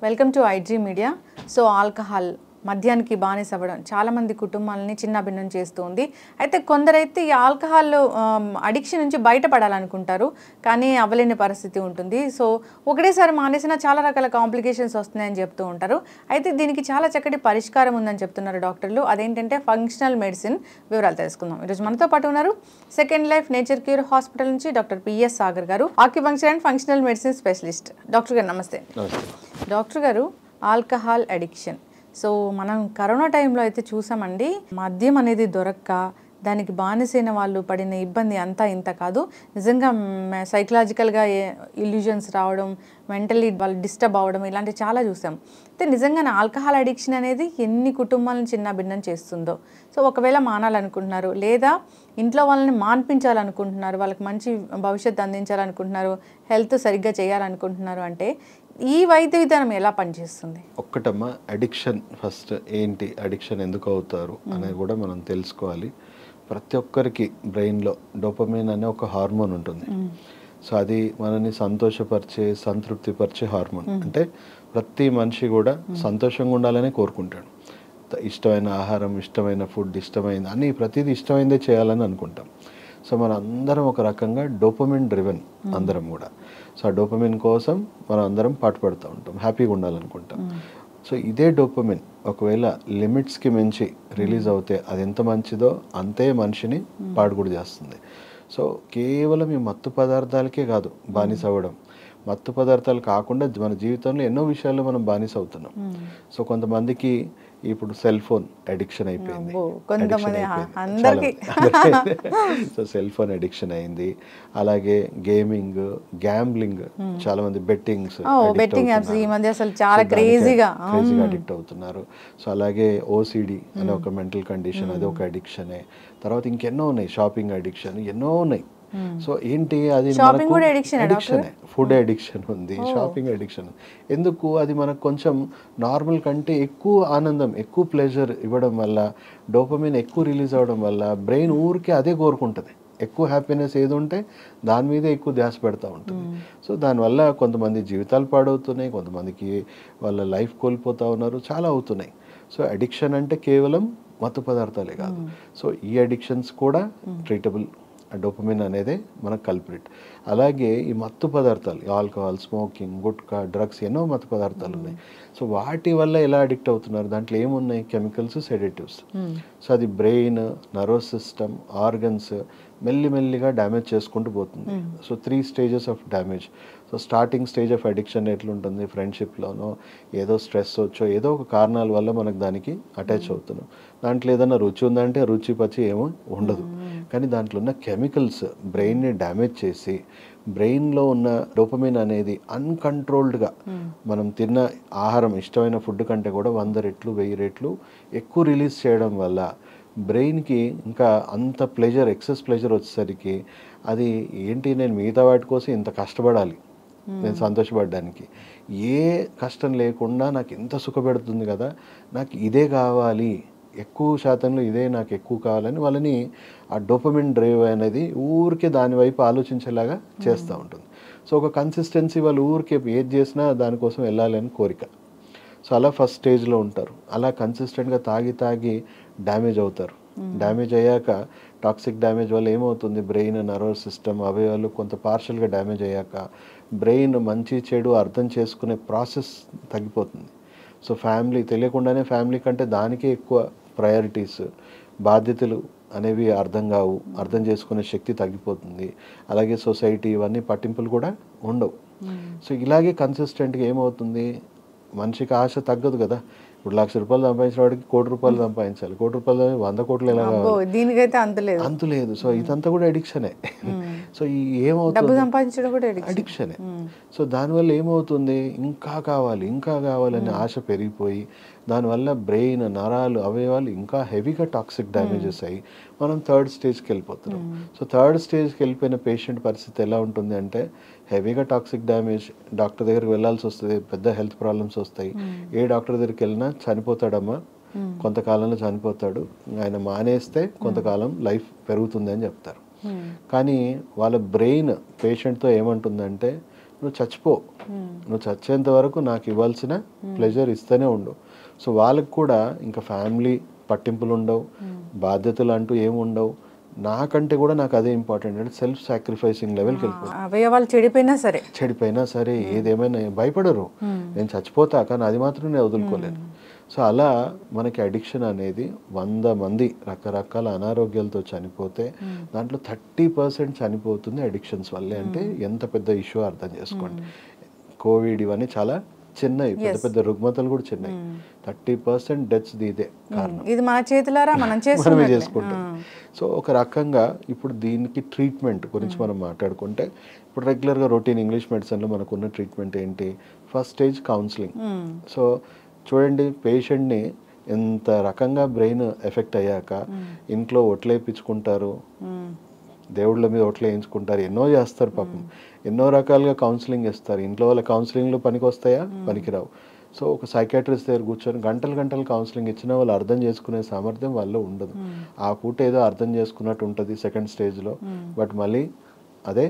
Welcome to IG media. So alcohol మద్యానికి బానిస అవ్వడం చాలామంది కుటుంబాలని చిన్నాభిన్నం చేస్తుంది. అయితే కొందరైతే ఈ ఆల్కహాల్ అడిక్షన్ నుంచి బయటపడాలనుకుంటారు, కానీ అవ్వలేని పరిస్థితి ఉంటుంది. సో ఒకటేసారి మానేసినా చాలా రకాల కాంప్లికేషన్స్ వస్తున్నాయని చెప్తూ ఉంటారు. అయితే దీనికి చాలా చక్కటి పరిష్కారం ఉందని చెప్తున్నారు డాక్టర్లు. అదేంటంటే ఫంక్షనల్ మెడిసిన్. వివరాలు తెలుసుకుందాం. ఈరోజు మనతో పాటు ఉన్నారు second life nature cure hospital నుంచి డాక్టర్ పిఎస్ సాగర్ గారు, acupuncture and functional medicine specialist. Doctor గారు నమస్తే. డాక్టర్ గారు, ఆల్కహాల్ అడిక్షన్, సో మనం కరోనా టైంలో అయితే చూసామండి, మద్యం అనేది దొరక్క దానికి బానిసైన వాళ్ళు పడిన ఇబ్బంది అంతా ఇంత కాదు. నిజంగా సైకలాజికల్గా ఇల్యూజన్స్ రావడం, మెంటల్లీ వాళ్ళు డిస్టర్బ్ అవ్వడం, ఇలాంటివి చాలా చూసాం. అయితే నిజంగానే ఆల్కహాల్ అడిక్షన్ అనేది ఎన్ని కుటుంబాలను చిన్న భిన్నం చేస్తుందో. సో ఒకవేళ మానాలనుకుంటున్నారు, లేదా ఇంట్లో వాళ్ళని మాన్పించాలనుకుంటున్నారు, వాళ్ళకి మంచి భవిష్యత్తు అందించాలనుకుంటున్నారు, హెల్త్ సరిగ్గా చేయాలనుకుంటున్నారు అంటే ఈ వైద్య విధానం ఎలా పనిచేస్తుంది? ఒక్కటమ్మా, అడిక్షన్ ఫస్ట్ ఏంటి, అడిక్షన్ ఎందుకు అవుతారు అనేది కూడా మనం తెలుసుకోవాలి. ప్రతి ఒక్కరికి బ్రెయిన్లో డోపమైన్ అనే ఒక హార్మోన్ ఉంటుంది. సో అది మనని సంతోషపరిచే, సంతృప్తిపరిచే హార్మోన్. అంటే ప్రతి మనిషి కూడా సంతోషంగా ఉండాలని కోరుకుంటాడు. ఇష్టమైన ఆహారం, ఇష్టమైన ఫుడ్, ఇష్టమైంది అన్నీ ప్రతిదీ ఇష్టమైందే చేయాలని అనుకుంటాం. సో మన అందరం ఒక రకంగా డోపమైన్ డ్రివెన్ అందరం కూడా. సో ఆ డోపమైన్ కోసం మనం అందరం పాటుపడుతూ ఉంటాం, హ్యాపీగా ఉండాలనుకుంటాం. సో ఇదే డోపమైన్ ఒకవేళ లిమిట్స్కి మించి రిలీజ్ అవుతే అది ఎంత మంచిదో అంతే మనిషిని పాడు కూడా చేస్తుంది. సో కేవలం ఈ మత్తు పదార్థాలకే కాదు బానిస అవ్వడం, మత్తు పదార్థాలు కాకుండా మన జీవితంలో ఎన్నో విషయాల్లో మనం బానిస అవుతున్నాం. సో కొంతమందికి ఇప్పుడు సెల్ ఫోన్ అడిక్షన్ అయిపోయింది. సో సెల్ ఫోన్ అడిక్షన్ అయింది. అలాగే గేమింగ్, గ్యాంబ్లింగ్, చాలా మంది బెట్టింగ్స్ క్రేజీగా అడిక్ట్ అవుతున్నారు. సో అలాగే ఓసిడి అనే ఒక మెంటల్ కండిషన్, అది ఒక అడిక్షనే. తర్వాత ఇంకెన్నో ఉన్నాయి, షాపింగ్ అడిక్షన్, ఎన్నో ఉన్నాయి. సో ఏంటి, అది అడిక్షనే. ఫుడ్ అడిక్షన్ ఉంది, షాపింగ్ అడిక్షన్. ఎందుకు? అది మనకు కొంచెం నార్మల్ కంటే ఎక్కువ ఆనందం, ఎక్కువ ప్లెజర్ ఇవ్వడం వల్ల, డోపమైన్ ఎక్కువ రిలీజ్ అవ్వడం వల్ల బ్రెయిన్ ఊరికే అదే కోరుకుంటుంది. ఎక్కువ హ్యాపీనెస్ ఏది ఉంటే దాని మీదే ఎక్కువ ధ్యాస పెడతా ఉంటుంది. సో దానివల్ల కొంతమంది జీవితాలు పాడవుతున్నాయి, కొంతమందికి వాళ్ళ లైఫ్ కోల్పోతూ ఉన్నారు, చాలా అవుతున్నాయి. సో అడిక్షన్ అంటే కేవలం మత్తు పదార్థాలే కాదు. సో ఈ అడిక్షన్స్ కూడా ట్రీటబుల్. డోపమైన్ అనేది మనకు కల్ప్రిట్. అలాగే ఈ మత్తు పదార్థాలు, ఆల్కహాల్, స్మోకింగ్, గుట్కా, డ్రగ్స్, ఎన్నో మత్తు పదార్థాలు ఉన్నాయి. సో వాటి వల్ల ఎలా అడిక్ట్ అవుతున్నారు? దాంట్లో ఏమున్నాయి? Chemicals, sedatives. సో అది బ్రెయిన్, నర్వస్ సిస్టమ్, ఆర్గన్స్ మెల్లిమెల్లిగా డ్యామేజ్ చేసుకుంటూ పోతుంది. So 3 stages of damage. So starting stage of addiction ఎట్లుంటుంది? ఫ్రెండ్షిప్లోనో ఏదో స్ట్రెస్ వచ్చో ఏదో ఒక కారణాల వల్ల మనకు దానికి అటాచ్ అవుతున్నాం. దాంట్లో ఏదైనా రుచి ఉందంటే రుచి పచ్చి ఏమో ఉండదు, కానీ దాంట్లో ఉన్న కెమికల్స్ బ్రెయిన్ని డ్యామేజ్ చేసి బ్రెయిన్లో ఉన్న డోపమైన్ అనేది అన్కంట్రోల్డ్గా మనం తిన్న ఆహారం, ఇష్టమైన ఫుడ్ కంటే కూడా 100 రెట్లు 1000 రెట్లు ఎక్కువ రిలీజ్ చేయడం వల్ల బ్రెయిన్కి ఇంకా అంత ప్లెజర్, ఎక్సెస్ ప్లెజర్ వచ్చేసరికి అది ఏంటి, నేను మిగతా వాటి కోసం ఇంత కష్టపడాలి నేను సంతోషపడడానికి, ఏ కష్టం లేకుండా నాకు ఎంత సుఖపెడుతుంది కదా, నాకు ఇదే కావాలి, ఎక్కువ శాతంలో ఇదే నాకు ఎక్కువ కావాలని వాళ్ళని ఆ డోపమైన్ డ్రైవ్ అనేది ఊరికే దాని వైపు ఆలోచించేలాగా చేస్తూ ఉంటుంది. సో ఒక కన్సిస్టెన్సీ, వాళ్ళు ఊరికే ఏది చేసినా దానికోసం వెళ్ళాలని కోరిక. సో అలా ఫస్ట్ స్టేజ్లో ఉంటారు. అలా కన్సిస్టెంట్గా తాగి డ్యామేజ్ అవుతారు. డ్యామేజ్ అయ్యాక టాక్సిక్ డ్యామేజ్ వల్ల ఏమవుతుంది? బ్రెయిన్, నర్వస్ సిస్టమ్, అవయవాలు కొంత పార్షల్గా డ్యామేజ్ అయ్యాక బ్రెయిన్ మంచి చెడు అర్థం చేసుకునే ప్రాసెస్ తగ్గిపోతుంది. సో ఫ్యామిలీ తెలియకుండానే ఫ్యామిలీ కంటే దానికే ఎక్కువ ప్రయారిటీస్, బాధ్యతలు అనేవి అర్థం కావు, అర్థం చేసుకునే శక్తి తగ్గిపోతుంది. అలాగే సొసైటీ, ఇవన్నీ పట్టింపులు కూడా ఉండవు. సో ఇలాగే కన్సిస్టెంట్గా ఏమవుతుంది, మనిషికి ఆశ తగ్గదు కదా. ఇప్పుడు 1,00,000 రూపాయలు సంపాదించిన వాడికి 1,00,00,000 రూపాయలు సంపాదించాలి. 1,00,00,000 రూపాయలు 100 కోట్లు ఎలా కావాలి? దీనికైతే అంత లేదు. సో ఇదంతా కూడా అడిక్షనే. సో ఏమవుతుంది? అడిక్షనే. సో దానివల్ల ఏమవుతుంది, ఇంకా కావాలని ఆశ పెరిగిపోయి దానివల్ల బ్రెయిన్, నరాలు, అవయవాలు ఇంకా హెవీగా టాక్సిక్ డ్యామేజెస్ అయ్యి మనం 3rd స్టేజ్కి వెళ్ళిపోతున్నాం. సో 3rd స్టేజ్కి వెళ్ళిపోయిన పేషెంట్ పరిస్థితి ఎలా ఉంటుంది అంటే, హెవీగా టాక్సిక్ డ్యామేజ్, డాక్టర్ దగ్గరికి వెళ్ళాల్సి వస్తుంది, పెద్ద హెల్త్ ప్రాబ్లమ్స్ వస్తాయి. ఏ డాక్టర్ దగ్గరికి వెళ్ళినా చనిపోతాడమ్మా, కొంతకాలంలో చనిపోతాడు, ఆయన మానేస్తే కొంతకాలం లైఫ్ పెరుగుతుంది అని చెప్తారు. కానీ వాళ్ళ బ్రెయిన్ పేషెంట్తో ఏమంటుందంటే, నువ్వు చచ్చిపో, నువ్వు చచ్చేంత వరకు నాకు ఇవ్వాల్సిన ప్లెజర్ ఇస్తూనే ఉండు. సో వాళ్ళకి కూడా ఇంకా ఫ్యామిలీ పట్టింపులు ఉండవు, బాధ్యతలు అంటూ ఏమి ఉండవు. నాకంటే కూడా నాకు అదే ఇంపార్టెంట్ అంటే సెల్ఫ్ సాక్రిఫైసింగ్ లెవెల్కి వెళ్ళిపోతుంది. అవయవాలు చెడిపోయినా సరే ఏదేమైనా భయపడరు, నేను చచ్చిపోతా కానీ అది మాత్రం నేను వదులుకోలేను. సో అలా మనకి అడిక్షన్ అనేది 100 మంది రకరకాల అనారోగ్యాలతో చనిపోతే దాంట్లో 30% చనిపోతుంది అడిక్షన్స్ వల్లే. అంటే ఎంత పెద్ద ఇష్యూ అర్థం చేసుకోండి. కోవిడ్ ఇవన్నీ చాలా చిన్నవి, పెద్ద పెద్ద రుగ్మతలు కూడా చిన్నవి. 30% డెత్స్ ఇదే కారణం. ఇది మన చేతులారా మనమే చేసుకుంటాం. సో ఒక రకంగా ఇప్పుడు దీనికి ట్రీట్మెంట్ గురించి మనం మాట్లాడుకుంటే, ఇప్పుడు రెగ్యులర్గా రొటీన్ ఇంగ్లీష్ మెడిసిన్లో మనకున్న ట్రీట్మెంట్ ఏంటి? First stage counselling. సో చూడండి, పేషెంట్ని ఎంత రకంగా బ్రెయిన్ ఎఫెక్ట్ అయ్యాక ఇంట్లో ఒట్లేపించుకుంటారు, దేవుళ్ళ మీద ఒట్లు వేయించుకుంటారు, ఎన్నో చేస్తారు పాపం, ఎన్నో రకాలుగా కౌన్సిలింగ్ ఇస్తారు. ఇంట్లో వాళ్ళ కౌన్సిలింగ్లు పనికి వస్తాయా? పనికిరావు. సో ఒక సైకాట్రిస్ట్ దగ్గర కూర్చొని గంటలు కౌన్సిలింగ్ ఇచ్చినా వాళ్ళు అర్థం చేసుకునే సామర్థ్యం వాళ్ళు ఉండదు. ఆ పూట ఏదో అర్థం చేసుకున్నట్టు ఉంటుంది సెకండ్ స్టేజ్లో, బట్ మళ్ళీ అదే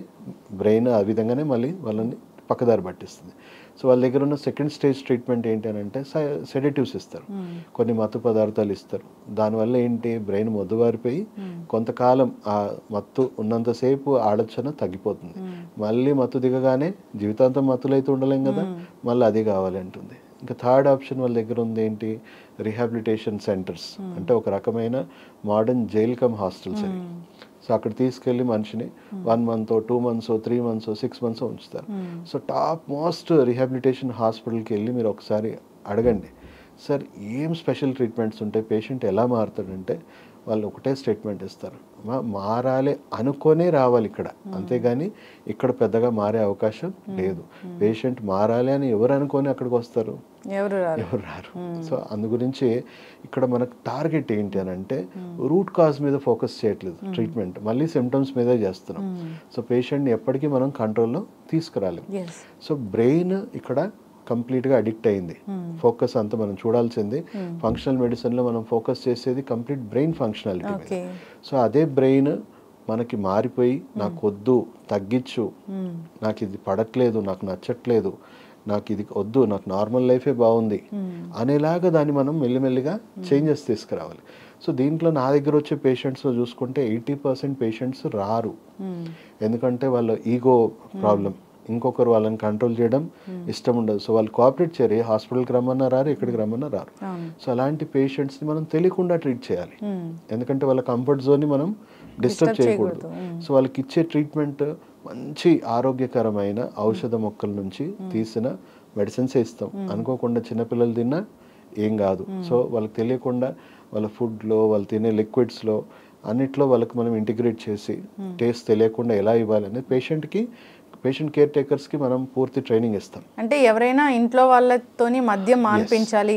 బ్రెయిన్ ఆ విధంగానే మళ్ళీ వాళ్ళని పక్కదారి పట్టిస్తుంది. సో వాళ్ళ దగ్గర ఉన్న సెకండ్ స్టేజ్ ట్రీట్మెంట్ ఏంటి అని అంటే సెడేటివ్స్ ఇస్తారు, కొన్ని మత్తు పదార్థాలు ఇస్తారు. దానివల్ల ఏంటి, బ్రెయిన్ మొద్దుబారిపోయి కొంతకాలం ఆ మత్తు ఉన్నంతసేపు ఆలోచన తగ్గిపోతుంది. మళ్ళీ మత్తు దిగగానే జీవితాంతం మత్తులైతే ఉండలేం కదా, మళ్ళీ అది కావాలి అంటుంది. ఇంకా థర్డ్ ఆప్షన్ వాళ్ళ దగ్గర ఉంది ఏంటి, రిహాబిలిటేషన్ సెంటర్స్. అంటే ఒక రకమైన మోడర్న్ జైల్ కమ్ హాస్టల్స్ అవి. సో అక్కడ తీసుకెళ్ళి మనిషిని 1 month, 2 months, 3 months, 6 months ఉంచుతారు. సో టాప్ మోస్ట్ రిహాబిలిటేషన్ హాస్పిటల్కి వెళ్ళి మీరు ఒకసారి అడగండి, సార్ ఏం స్పెషల్ ట్రీట్మెంట్స్ ఉంటాయి, పేషెంట్ ఎలా మారుతాడంటే వాళ్ళు ఒకటే స్టేట్మెంట్ ఇస్తారు, మారాలి అనుకోనే రావాలి ఇక్కడ, అంతేగాని ఇక్కడ పెద్దగా మారే అవకాశం లేదు. పేషెంట్ మారాలి అని ఎవరు అనుకొని అక్కడికి వస్తారు? ఎవరు రారు. సో అందు గురించి ఇక్కడ మనకు టార్గెట్ ఏంటి అని అంటే రూట్ కాజ్ మీద ఫోకస్ చేయట్లేదు ట్రీట్మెంట్, మళ్ళీ సిమ్టమ్స్ మీదే చేస్తున్నాం. సో పేషెంట్ని ఎప్పటికీ మనం కంట్రోల్లో తీసుకురాలేం. సో బ్రెయిన్ ఇక్కడ కంప్లీట్గా అడిక్ట్ అయింది. ఫోకస్ అంతా మనం చూడాల్సింది ఫంక్షనల్ మెడిసిన్లో మనం ఫోకస్ చేసేది కంప్లీట్ బ్రెయిన్ ఫంక్షనాలిటీ మీద. సో అదే బ్రెయిన్ మనకి మారిపోయి నాకు వద్దు, తగ్గించు, నాకు ఇది పడట్లేదు, నాకు నచ్చట్లేదు, నాకు ఇది వద్దు, నాకు నార్మల్ లైఫే బాగుంది అనేలాగా దాన్ని మనం మెల్లిమెల్లిగా చేంజెస్ తీసుకురావాలి. సో దీంట్లో నా దగ్గర వచ్చే పేషెంట్స్లో చూసుకుంటే 80% పేషెంట్స్ రారు, ఎందుకంటే వాళ్ళ ఈగో ప్రాబ్లం, ఇంకొకరు వాళ్ళని కంట్రోల్ చేయడం ఇష్టం ఉండదు. సో వాళ్ళు కోఆపరేట్ చేయరు, హాస్పిటల్కి రమ్మన్నా రారు, ఎక్కడికి రమ్మన్నా రారు. సో అలాంటి పేషెంట్స్ని మనం తెలియకుండా ట్రీట్ చేయాలి, ఎందుకంటే వాళ్ళ కంఫర్ట్ జోన్ని మనం డిస్టర్బ్ చేయకూడదు. సో వాళ్ళకి ఇచ్చే ట్రీట్మెంట్ మంచి ఆరోగ్యకరమైన ఔషధ మొక్కల నుంచి తీసిన మెడిసిన్సే ఇస్తాం. అనుకోకుండా చిన్నపిల్లలు తిన్నా ఏం కాదు. సో వాళ్ళకి తెలియకుండా వాళ్ళ ఫుడ్లో, వాళ్ళు తినే లిక్విడ్స్లో అన్నిట్లో వాళ్ళకి మనం ఇంటిగ్రేట్ చేసి టేస్ట్ తెలియకుండా ఎలా ఇవ్వాలనేది పేషెంట్ కేర్ టేకర్స్కి మనం పూర్తి ట్రైనింగ్ ఇస్తాం. అంటే ఎవరైనా ఇంట్లో వాళ్ళతోని మద్యం మాన్పించాలి,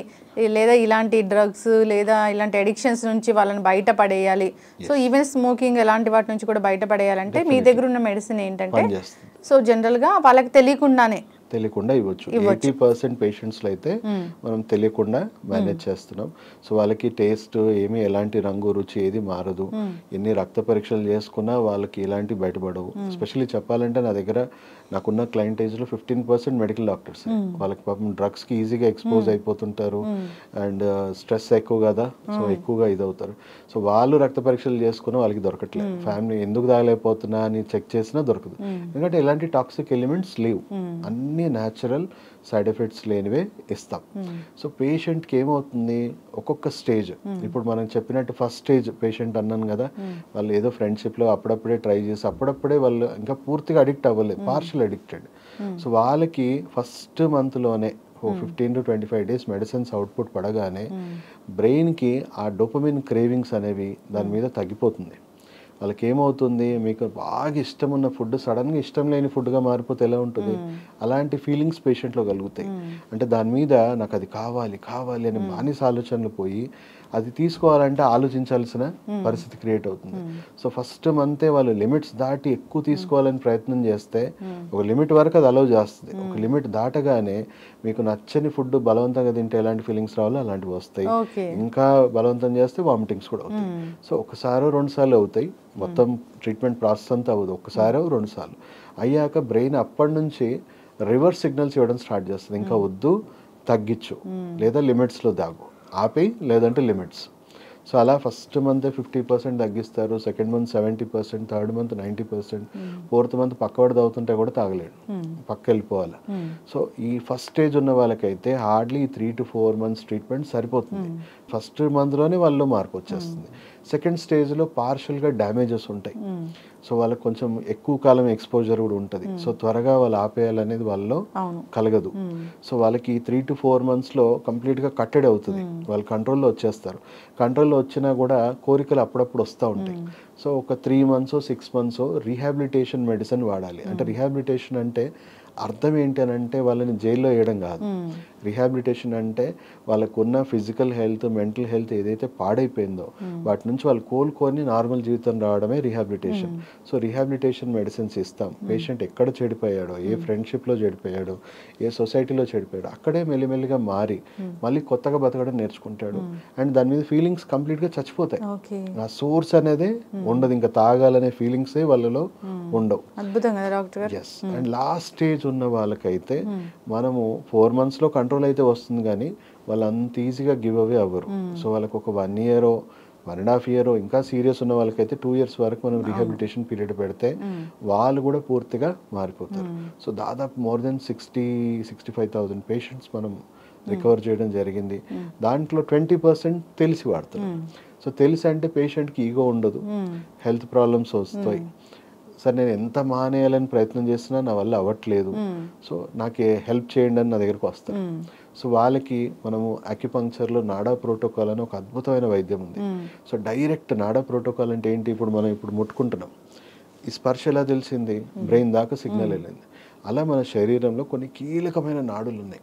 లేదా ఇలాంటి డ్రగ్స్ లేదా ఇలాంటి అడిక్షన్స్ నుంచి వాళ్ళని బయటపడేయాలి, సో ఈవెన్ స్మోకింగ్ ఎలాంటి వాటి నుంచి కూడా బయటపడేయాలంటే మీ దగ్గర ఉన్న మెడిసిన్ ఏంటంటే సో జనరల్గా వాళ్ళకి తెలియకుండా ఇవ్వచ్చు. 80% పేషెంట్స్లో అయితే మనం తెలియకుండా మేనేజ్ చేస్తున్నాం. సో వాళ్ళకి టేస్ట్ ఏమి, ఎలాంటి రంగు, రుచి ఏది మారదు. ఎన్ని రక్త పరీక్షలు చేసుకున్నా వాళ్ళకి ఎలాంటి బయటపడవు. ఎస్పెషల్లీ చెప్పాలంటే నా దగ్గర నాకున్న క్లయింటేజ్లో 15% మెడికల్ డాక్టర్స్. వాళ్ళకి పాపం డ్రగ్స్కి ఈజీగా ఎక్స్పోజ్ అయిపోతుంటారు అండ్ స్ట్రెస్ ఎక్కువ కదా, సో ఎక్కువగా ఇదవుతారు. సో వాళ్ళు రక్త పరీక్షలు చేసుకున్నా వాళ్ళకి దొరకట్లేదు. ఫ్యామిలీ ఎందుకు తాగలేకపోతున్నా అని చెక్ చేసినా దొరకదు, ఎందుకంటే ఎలాంటి టాక్సిక్ ఎలిమెంట్స్ లేవు, అన్ని న్యాచురల్ సైడ్ ఎఫెక్ట్స్ లేనివే ఇస్తాం. సో పేషెంట్కి ఏమవుతుంది, ఒక్కొక్క స్టేజ్, ఇప్పుడు మనం చెప్పినట్టు ఫస్ట్ స్టేజ్ పేషెంట్ అన్నాను కదా, వాళ్ళు ఏదో ఫ్రెండ్షిప్లో అప్పుడప్పుడే ట్రై చేసి అప్పుడప్పుడే వాళ్ళు ఇంకా పూర్తిగా అడిక్ట్ అవ్వలేదు, పార్షియల్ అడిక్టెడ్. సో వాళ్ళకి ఫస్ట్ మంత్లోనే 15 to 25 days మెడిసిన్స్ అవుట్పుట్ పడగానే బ్రెయిన్కి ఆ డోపమిన్ క్రేవింగ్స్ అనేవి దాని మీద తగ్గిపోతుంది. వాళ్ళకి ఏమవుతుంది, మీకు బాగా ఇష్టం ఉన్న ఫుడ్ సడన్గా ఇష్టం లేని ఫుడ్గా మారిపోతే ఎలా ఉంటుంది, అలాంటి ఫీలింగ్స్ పేషెంట్లో కలుగుతాయి. అంటే దాని మీద నాకు అది కావాలి అని బానిస ఆలోచనలు పోయి అది తీసుకోవాలంటే ఆలోచించాల్సిన పరిస్థితి క్రియేట్ అవుతుంది. సో ఫస్ట్ మంతే వాళ్ళు లిమిట్స్ దాటి ఎక్కువ తీసుకోవాలని ప్రయత్నం చేస్తే ఒక లిమిట్ వరకు అది అలౌ చేస్తుంది. ఒక లిమిట్ దాటగానే మీకు నచ్చని ఫుడ్ బలవంతంగా తింటే ఎలాంటి ఫీలింగ్స్ రావాలో అలాంటివి వస్తాయి. ఇంకా బలవంతం చేస్తే వామిటింగ్స్ కూడా అవుతాయి. సో ఒకసారో 2 సార్లు అవుతాయి, మొత్తం ట్రీట్మెంట్ ప్రాసెస్ అంతా అవ్వదు, ఒక్కసారో 2 సార్లు అయ్యాక బ్రెయిన్ అప్పటి నుంచి రివర్స్ సిగ్నల్స్ ఇవ్వడం స్టార్ట్ చేస్తుంది. ఇంకా వద్దు, తగ్గించు, లేదా లిమిట్స్లో దాగు, ఆపి లేదంటే లిమిట్స్. సో అలా ఫస్ట్ మంత్ 50% తగ్గిస్తారు, second month 70%, third month 90%, fourth month పక్కవాడు తాగుతుంటే కూడా తాగలేడు, పక్క వెళ్ళిపోవాలి. సో ఈ ఫస్ట్ స్టేజ్ ఉన్న వాళ్ళకైతే హార్డ్లీ 3 to 4 months ట్రీట్మెంట్ సరిపోతుంది. ఫస్ట్ మంత్లోనే వాళ్ళు మార్పు వచ్చేస్తుంది. సెకండ్ స్టేజ్లో పార్షియల్గా డ్యామేజెస్ ఉంటాయి. సో వాళ్ళకి కొంచెం ఎక్కువ కాలం ఎక్స్పోజర్ కూడా ఉంటుంది. సో త్వరగా వాళ్ళు ఆపేయాలనేది వాళ్ళలో కలగదు. సో వాళ్ళకి 3 to 4 monthsలో కంప్లీట్గా కట్టడి అవుతుంది, వాళ్ళు కంట్రోల్లో వచ్చేస్తారు. కంట్రోల్లో వచ్చినా కూడా కోరికలు అప్పుడప్పుడు వస్తూ ఉంటాయి. సో ఒక 3 months 6 months రీహాబిలిటేషన్ మెడిసిన్ వాడాలి. అంటే రీహాబిలిటేషన్ అంటే అర్థం ఏంటి అని అంటే వాళ్ళని జైల్లో వేయడం కాదు. రీహాబిలిటేషన్ అంటే వాళ్ళకున్న ఫిజికల్ హెల్త్, మెంటల్ హెల్త్ ఏదైతే పాడైపోయిందో వాటి నుంచి వాళ్ళు కోలుకొని నార్మల్ జీవితం రావడమే రీహాబిలిటేషన్. సో రీహాబిలిటేషన్ మెడిసిన్స్ ఇస్తాం. పేషెంట్ ఎక్కడ చెడిపోయాడో, ఏ ఫ్రెండ్షిప్లో చెడిపోయాడో, ఏ సొసైటీలో చెడిపోయాడో అక్కడే మెల్లిమెల్లిగా మారి మళ్ళీ కొత్తగా బతకడం నేర్చుకుంటాడు. అండ్ దాని మీద ఫీలింగ్స్ కంప్లీట్గా చచ్చిపోతాయి. ఆ సోర్స్ అనేది ఉండదు, ఇంకా తాగాలనే ఫీలింగ్సే వాళ్ళలో ఉండవు. ఎస్. అండ్ లాస్ట్ స్టేజ్ ఉన్న వాళ్ళకైతే మనము 4 monthsలో కంట్రోల్ అయితే వస్తుంది, కానీ వాళ్ళు అంత ఈజీగా గివ్ అవే అవ్వరు. సో వాళ్ళకి ఒక 1 year 1.5 year ఇంకా సీరియస్ ఉన్న వాళ్ళకైతే 2 years వరకు మనం రీహాబిలిటేషన్ పీరియడ్ పెడితే వాళ్ళు కూడా పూర్తిగా మారిపోతారు. సో దాదాపు మోర్ దెన్ 60-65,000 పేషెంట్స్ మనం రికవర్ చేయడం జరిగింది. దాంట్లో 20% తెలిసి వాడుతున్నాం. సో తెలిసి అంటే పేషెంట్కి ఈగో ఉండదు, హెల్త్ ప్రాబ్లమ్స్ వస్తాయి, సార్ నేను ఎంత మానేయాలని ప్రయత్నం చేసినా నా వల్ల అవ్వట్లేదు, సో నాకు హెల్ప్ చేయండి అని నా దగ్గరకు వస్తారు. సో వాళ్ళకి మనము అక్యుపంక్చర్లో నాడా ప్రోటోకాల్ అని ఒక అద్భుతమైన వైద్యం ఉంది. సో డైరెక్ట్ నాడా ప్రోటోకాల్ అంటే ఏంటి, మనం ఇప్పుడు ముట్టుకుంటున్నాం, ఈ స్పర్శ ఎలా తెలిసింది, బ్రెయిన్ దాకా సిగ్నల్ వెళ్ళింది. అలా మన శరీరంలో కొన్ని కీలకమైన నాడులు ఉన్నాయి.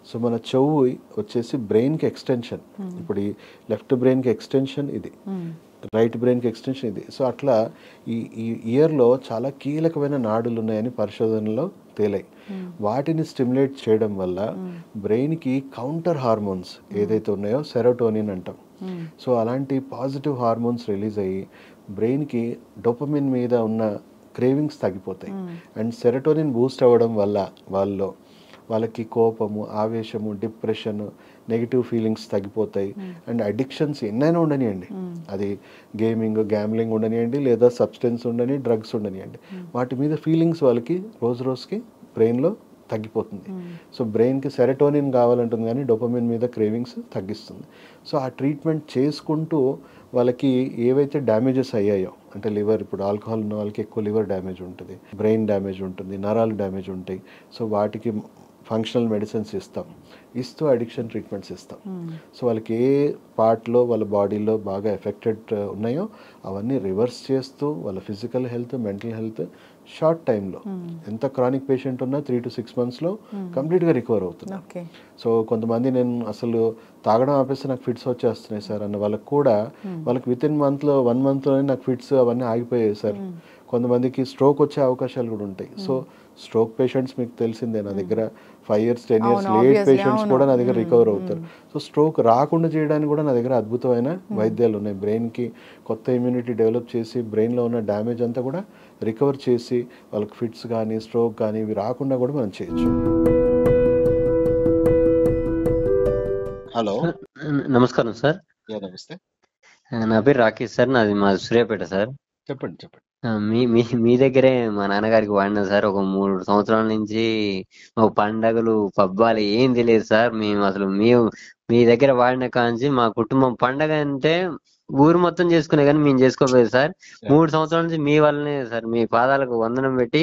సో మన చెవు వచ్చేసి బ్రెయిన్కి ఎక్స్టెన్షన్. ఇప్పుడు ఈ లెఫ్ట్ బ్రెయిన్కి ఎక్స్టెన్షన్ ఇది, రైట్ బ్రెయిన్కి ఎక్స్టెన్షన్ ఇది. సో అట్లా ఈ ఇయర్లో చాలా కీలకమైన నాడులు ఉన్నాయని పరిశోధనలో తేలాయి. వాటిని స్టిమ్యులేట్ చేయడం వల్ల బ్రెయిన్కి కౌంటర్ హార్మోన్స్ ఏదైతే ఉన్నాయో సెరోటోనిన్ అంటాం. సో అలాంటి పాజిటివ్ హార్మోన్స్ రిలీజ్ అయ్యి బ్రెయిన్కి డోపమిన్ మీద ఉన్న క్రేవింగ్స్ తగ్గిపోతాయి. అండ్ సెరోటోనిన్ బూస్ట్ అవ్వడం వల్ల వాళ్ళకి కోపము, ఆవేశము, డిప్రెషన్, నెగిటివ్ ఫీలింగ్స్ తగ్గిపోతాయి. అండ్ అడిక్షన్స్ ఎన్నైనా ఉండనియండి, అది గేమింగ్, గ్యామ్లింగ్ ఉండనియండి, లేదా సబ్స్టెన్స్ ఉండని, డ్రగ్స్ ఉండనియండి, వాటి మీద ఫీలింగ్స్ వాళ్ళకి రోజు రోజుకి బ్రెయిన్లో తగ్గిపోతుంది. సో బ్రెయిన్కి సెరోటోనిన్ కావాలంటుంది కానీ డోపమిన్ మీద క్రేవింగ్స్ తగ్గిస్తుంది. సో ఆ ట్రీట్మెంట్ చేసుకుంటూ వాళ్ళకి ఏవైతే డ్యామేజెస్ అయ్యాయో, అంటే లివర్, ఇప్పుడు ఆల్కహాల్ ఉన్న వాళ్ళకి ఎక్కువ లివర్ డ్యామేజ్ ఉంటుంది, బ్రెయిన్ డ్యామేజ్ ఉంటుంది, నరాలు డ్యామేజ్ ఉంటాయి. సో వాటికి ఫంక్షనల్ మెడిసిన్స్ ఇస్తూ అడిక్షన్ ట్రీట్మెంట్స్ ఇస్తాం. సో వాళ్ళకి ఏ పార్ట్లో వాళ్ళ బాడీలో బాగా ఎఫెక్టెడ్ ఉన్నాయో అవన్నీ రివర్స్ చేస్తూ వాళ్ళ physical health, mental health short టైంలో, ఎంత క్రానిక్ పేషెంట్ ఉన్నా 3 to 6 monthsలో కంప్లీట్గా రికవర్ అవుతుంది. సో కొంతమంది నేను అసలు తాగడం ఆపేస్తే నాకు ఫిట్స్ వచ్చేస్తున్నాయి సార్ అన్న వాళ్ళకి కూడా వాళ్ళకి వితిన్ 1 monthలోనే నాకు ఫిట్స్ అవన్నీ ఆగిపోయాయి సార్. కొంతమందికి స్ట్రోక్ వచ్చే అవకాశాలు కూడా ఉంటాయి. సో స్ట్రోక్ పేషెంట్స్ మీకు తెలిసిందే, నా దగ్గర 5 years 10 years లేట్ పేషెంట్స్ కూడా నా దగ్గర రికవర్ అవుతారు. సో స్ట్రోక్ రాకుండా చేయడానికి కూడా నా దగ్గర అద్భుతమైన వైద్యాలు ఉన్నాయి. బ్రెయిన్కి కొత్త ఇమ్యూనిటీ డెవలప్ చేసి బ్రెయిన్లో ఉన్న డ్యామేజ్ అంతా కూడా రికవర్ చేసి వాళ్ళకి ఫిట్స్ కానీ, స్ట్రోక్ కానీ ఇవి రాకుండా కూడా మనం చేయొచ్చు. హలో, నమస్కారం సార్. నమస్తే. నా పేరు రాకేష్ సార్, నాది మా సూర్యాపేట సార్. చెప్పండి. మీ దగ్గరే మా నాన్నగారికి వాడినా సార్. ఒక 3 సంవత్సరాల నుంచి మాకు పండగలు, పబ్బాలు ఏం తెలియదు సార్. మేము అసలు మీ దగ్గర వాడిన కాంచి మా కుటుంబం పండగ అంటే ఊరు మొత్తం చేసుకునే కానీ మేము చేసుకోలేదు సార్. 3 సంవత్సరాల నుంచి మీ వల్లనే సార్, మీ పాదాలకు వందనం పెట్టి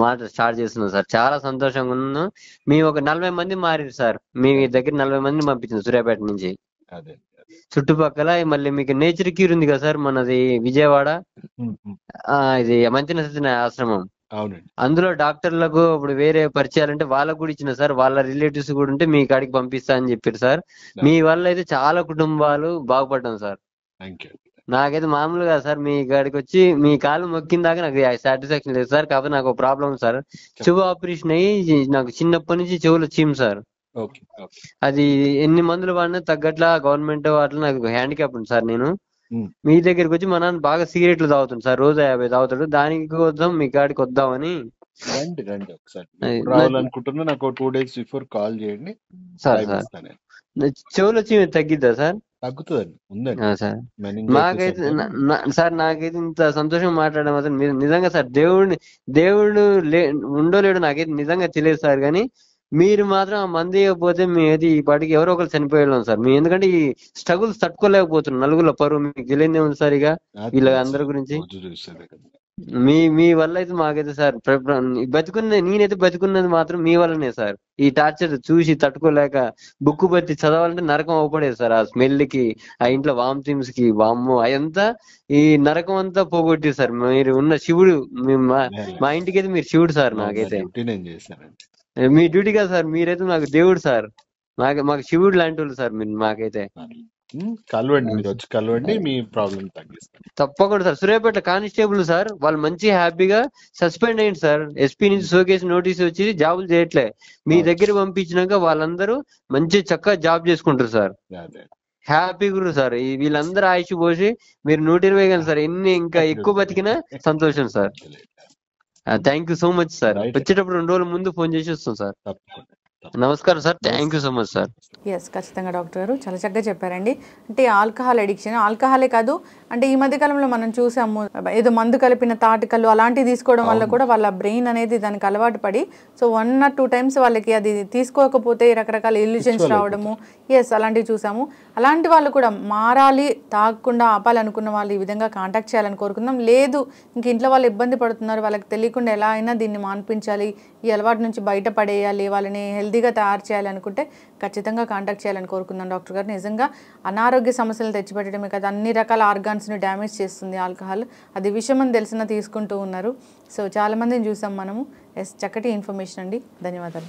మాట స్టార్ట్ చేస్తున్నాం సార్. చాలా సంతోషంగా ఉన్నాం. మేము ఒక 40 మంది మారారు సార్. మీ దగ్గర 40 మందిని పంపించింది సూర్యాపేట నుంచి. చుట్టుపక్కల మళ్ళీ మీకు నేచర్ క్యూర్ ఉంది కదా సార్, మనది విజయవాడ, ఇది మంచిన సత్యన ఆశ్రమం. అందులో డాక్టర్లకు ఇప్పుడు వేరే పరిచయాలంటే వాళ్ళకు కూడా ఇచ్చిన సార్. వాళ్ళ రిలేటివ్స్ కూడా ఉంటే మీ కాడికి పంపిస్తా అని చెప్పారు సార్. మీ వల్ల అయితే చాలా కుటుంబాలు బాగుపడ్డాం సార్. నాకైతే మామూలుగా సార్ మీ కాడికి వచ్చి మీ కాలు మొక్కిన దాకా నాకు సాటిస్ఫాక్షన్ లేదు సార్. కాకపోతే నాకు ప్రాబ్లం సార్, చెవు ఆపరేషన్ అయ్యి నాకు చిన్నప్పటి నుంచి చెవులు చీమ్ సార్. అది ఎన్ని మందులు వాడినా తగ్గట్లా గవర్నమెంట్ అట్లా నాకు హ్యాండిక్యాప్ ఉంది సార్. నేను మీ దగ్గరికి వచ్చి మా నాన్న బాగా సిగరెట్లు తాగుతుంది సార్, రోజు 50 తాగుతాడు. దానికి కోసం మీ కాడికి వద్దామని రండి రండి ఒకసారి ఎప్పుడు రావాలనుకుంటున్నా నాకు 2 days బిఫోర్ కాల్ చేయండి, సార్ టైం సార్ ఇస్తాను. చెవులు వచ్చి తగ్గిద్దా సార్? తగ్గుతుందండి, ఉందండి సార్ మెనింజైటిస్ నాకైతే అంటే. సార్ నాకైతే ఇంత సంతోషం మాట్లాడడం అసలు మీరు నిజంగా సార్ దేవుడు ఉండో లేడు నాకైతే నిజంగా తెలియదు సార్. కానీ మీరు మాత్రం ఆ మంది ఇవ్వకపోతే మేమైతే ఈ పాటికి ఎవరో ఒకరు చనిపోయేళ్ళం సార్. మేము ఎందుకంటే ఈ స్ట్రగుల్స్ తట్టుకోలేకపోతున్నాం. నలుగురిలో పరువు మీకు తెలియదే ఉంది సార్. ఇక వీళ్ళ అందరి గురించి రోజు చూసేదే కదా. మీ వల్ల అయితే మాకైతే సార్ నేనైతే బతుకున్నది మాత్రం మీ వల్లనే సార్. ఈ టార్చర్ చూసి తట్టుకోలేక బుక్ బట్టి చదవాలంటే నరకం అవపడేది సార్. ఆ స్మెల్ కి, ఆ ఇంట్లో వామ్థిమ్స్ కి, వామ్మో అదంతా ఈ నరకం అంతా పోగొట్టి సార్. మీరు ఉన్న శివుడు మా ఇంటికి అయితే మీరు శివుడు సార్. నాకైతే డ్యూటీ నేను చేశానండి. మీ డ్యూటీ కాదు సార్, మీరైతే నాకు దేవుడు సార్. మాకు శివుడు లాంటి వాళ్ళు సార్ మీరు. మాకైతే కలవండి, మీరు వచ్చి కలవండి, మీ ప్రాబ్లం తగ్గిస్తాను తప్పకుండా సార్. సూర్యాపేట కానిస్టేబుల్ సార్, వాళ్ళు మంచి హ్యాపీగా సస్పెండ్ అయ్యింది సార్. ఎస్పీ నుంచి షోకేస్ నోటీస్ వచ్చి జాబులు చేయట్లే. మీ దగ్గర పంపించినాక వాళ్ళందరూ మంచి చక్కగా జాబ్ చేసుకుంటారు సార్. హ్యాపీ గురు సార్. వీళ్ళందరూ ఆయుష్ పోసి మీరు 120 కానీ సార్. ఎన్ని ఇంకా ఎక్కువ బతికినా సంతోషం sir. Thank you so much sir. వచ్చేటప్పుడు 2 రోజుల ముందు ఫోన్ చేసి వస్తాం సార్. తప్పకుండా. నమస్కారం sir. Thank you so much sir. Yes, ఖచ్చితంగా డాక్టర్ గారు చాలా చక్కగా చెప్పారండి. అంటే ఆల్కహాల్ అడిక్షన్, ఆల్కహాలే కాదు, అంటే ఈ మధ్యకాలంలో మనం చూసాము ఏదో మందు కలిపిన తాటికలు అలాంటివి తీసుకోవడం వల్ల కూడా వాళ్ళ బ్రెయిన్ అనేది దానికి అలవాటు పడి, సో 1 or 2 times వాళ్ళకి అది తీసుకోకపోతే రకరకాల ఇల్యూజన్స్ రావడము, ఎస్ అలాంటివి చూసాము. అలాంటి వాళ్ళు కూడా మారాలి, తాగకుండా ఆపాలనుకున్న వాళ్ళు ఈ విధంగా కాంటాక్ట్ చేయాలని కోరుకుందాం. లేదు ఇంక ఇంట్లో వాళ్ళు ఇబ్బంది పడుతున్నారు, వాళ్ళకి తెలియకుండా ఎలా అయినా దీన్ని మాన్పించాలి, ఈ అలవాటు నుంచి బయటపడేయాలి, వాళ్ళని హెల్తీగా తయారు చేయాలి అనుకుంటే ఖచ్చితంగా కాంటాక్ట్ చేయాలని కోరుకుందాం డాక్టర్ గారు. నిజంగా అనారోగ్య సమస్యలు తెచ్చిపెట్టడమే కదా, అన్ని రకాల ఆర్గాన్స్ని డ్యామేజ్ చేస్తుంది ఆల్కహాల్. అది విషయం అని తెలిసినా తీసుకుంటూ ఉన్నారు. సో చాలామందిని చూసాం మనము. ఎస్, చక్కటి ఇన్ఫర్మేషన్ అండి. ధన్యవాదాలు.